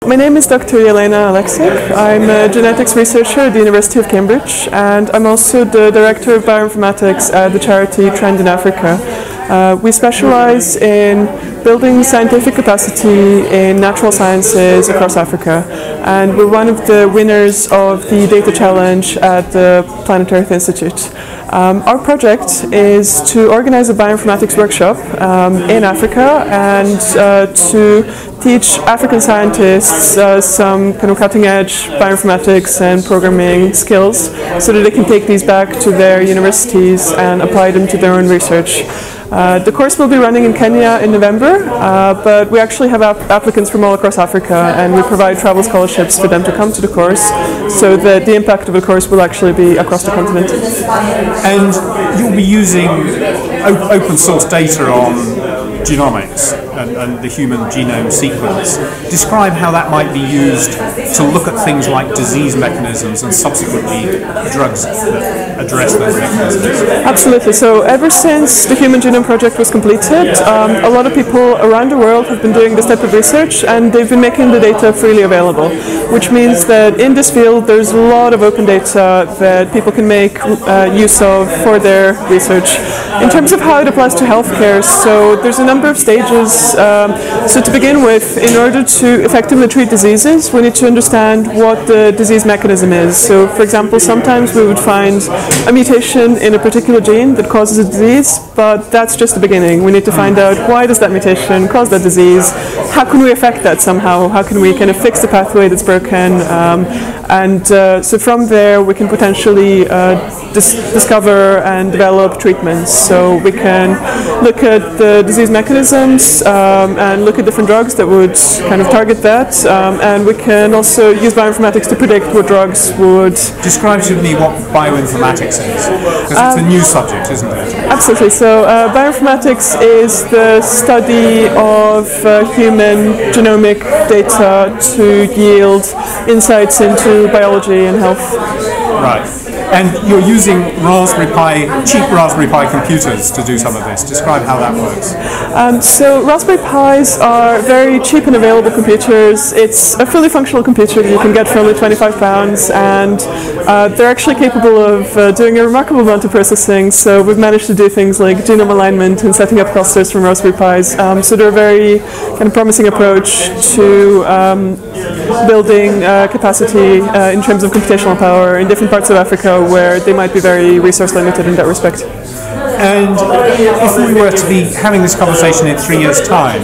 My name is Dr. Jelena Aleksic. I'm a genetics researcher at the University of Cambridge, and I'm also the Director of Bioinformatics at the charity Trend in Africa. We specialize in building scientific capacity in natural sciences across Africa, and we're one of the winners of the Data Challenge at the Planet Earth Institute. Our project is to organize a bioinformatics workshop in Africa and to teach African scientists some kind of cutting-edge bioinformatics and programming skills so that they can take these back to their universities and apply them to their own research. The course will be running in Kenya in November, but we actually have applicants from all across Africa, and we provide travel scholarships for them to come to the course, so that the impact of the course will actually be across the continent. And you'll be using open source data on genomics and the human genome sequence. Describe how that might be used to look at things like disease mechanisms and subsequently drugs that address those mechanisms. Absolutely. So ever since the Human Genome Project was completed, a lot of people around the world have been doing this type of research, and they've been making the data freely available, which means that in this field there's a lot of open data that people can make use of for their research. In terms of how it applies to healthcare, so there's a number of stages. So to begin with, in order to effectively treat diseases, we need to understand what the disease mechanism is. So for example, sometimes we would find a mutation in a particular gene that causes a disease, but that's just the beginning. We need to find out, why does that mutation cause that disease? How can we affect that somehow? How can we kind of fix the pathway that's broken? So from there we can potentially discover and develop treatments. So we can look at the disease mechanisms and look at different drugs that would kind of target that, and we can also use bioinformatics to predict what drugs would. Describe to me what bioinformatics is, because it's a new subject, isn't it? Absolutely. So bioinformatics is the study of human genomic data to yield insights into biology and health. Right. And you're using cheap Raspberry Pi computers to do some of this. Describe how that works. So Raspberry Pis are very cheap and available computers. It's a fully functional computer that you can get for only £25, and they're actually capable of doing a remarkable amount of processing. So we've managed to do things like genome alignment and setting up clusters from Raspberry Pis. So they're a very kind of promising approach to building capacity in terms of computational power in different parts of Africa where they might be very resource limited in that respect. And if we were to be having this conversation in 3 years' time,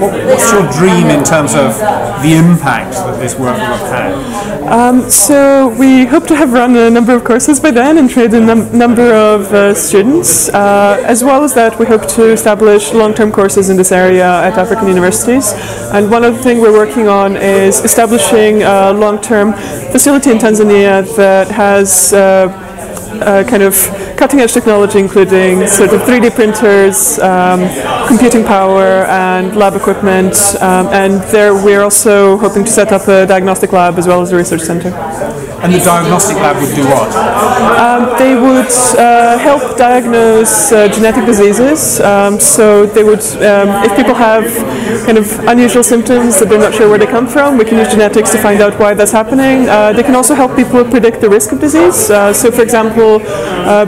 what's your dream in terms of the impact that this work will have had? So we hope to have run a number of courses by then and trained a number of students. As well as that, we hope to establish long-term courses in this area at African universities. And one other thing we're working on is establishing a long-term facility in Tanzania that has kind of cutting-edge technology, including sort of 3D printers, computing power, and lab equipment. And there we're also hoping to set up a diagnostic lab as well as a research center. And the diagnostic lab would do what? They would help diagnose genetic diseases. So they would, if people have kind of unusual symptoms that they're not sure where they come from, we can use genetics to find out why that's happening. They can also help people predict the risk of disease. So for example,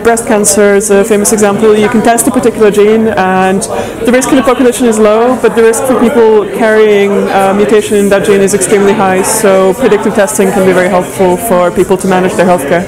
breast cancer is a famous example. You can test a particular gene, and the risk in the population is low, but the risk for people carrying a mutation in that gene is extremely high. So predictive testing can be very helpful for people to manage their healthcare.